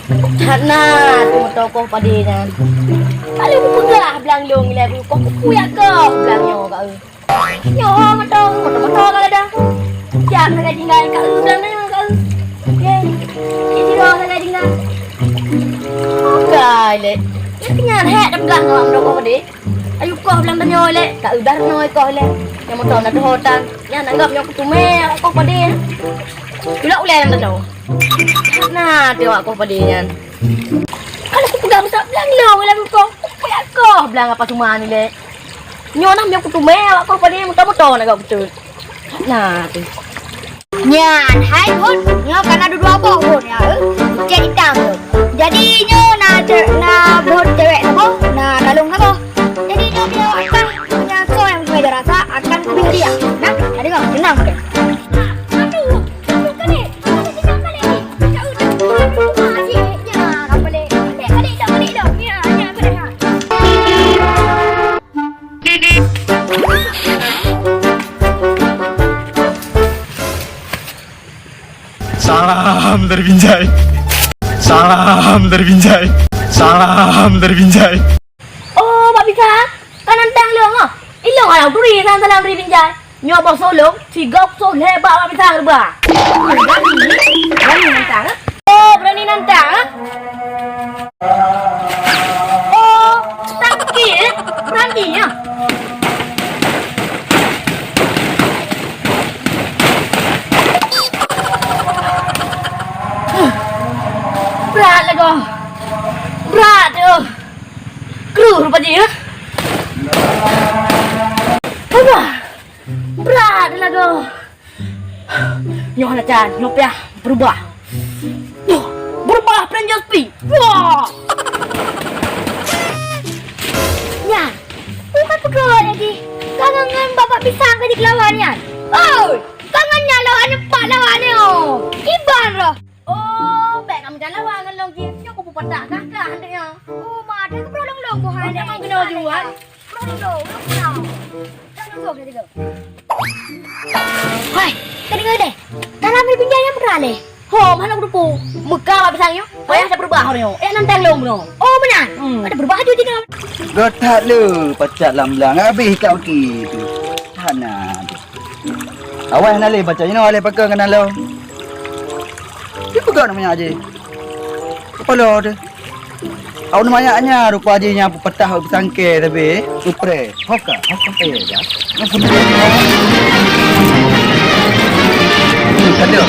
Nah, tu tokoh padanya. Kalau aku pegah belang long ni aku kok kuyak ke belang nyo kak. Nyo matong kalau dah. Siap nak tinggal kat belang ni kak. Okey. Ini dah nak tinggal. Okey le. Ini nyan het dah belang ngam tokoh padi. Ayu kau belang nyo le. Kak udah noi kau le. Yang motor nak hotan. Yang nanggap nyo kutume kau padi. Bila ulai nak tahu. Nah, tengok aku padanya. Kalau aku pegang besar belang long lah kau. Kuyak kau belang apa semua ni le. Nyo nak aku tu mel aku pada motor nak kau betul. Nah, tu. Nyan, hai pun. Nyo kan ada dua bok pun ya. Jadi hitam. Jadi nyo na bot cewek apa? Na kalung apa? Jadi nyo dia akan punya so yang punya rasa akan pilih dia. Nah, jadi kau tenang deh. Salam dari Binjai. Salam dari Binjai. Salam dari Binjai. Oh, Pak Bisa, kan antang long ah. Ilong anak duri san salam dari Binjai. Nyo bos solong, sigap so hebat Pak Bisa berba. Berani nantang ah. Oh, berani nantang ah. Oh, tangki berani ah. Berat lah kau. Berat tu. Keruh rupa dia. Apa? Berat lah kau. Nyoh nak can, nyoh piah berubah. Nyoh berubah peranjau speed. Wah. Ya. Bukan pegawai lagi. Kangen bapak pisang ke di kelawannya. Oh, kangennya lawan pak lawannya. Iban roh. Oh, baik kamu jalan lawan long je. Nyo aku petak kakak handanya. Oh, mak ada ke pelong-long ko hai. Ada mang kena jual. Pelong-long. Jangan sok dia. Hai, kedengar deh. Dalam ni pinjam yang berapa le? Hom, mana aku dupu. Muka apa pisangnya? Bayar saya berubah hari ni. Nantang long no. Oh, benar. Ada berubah tu tidak. Gotak lu pacat lam-lam habis tak okey tu. Hana. Awal nak le baca ni awal pakai kena lo. Dia pegang namanya aje. Kepala dia. Awak namanya rupa aje nya petah sangke tapi supre. Hoka payah dah. Nak pun. Ada.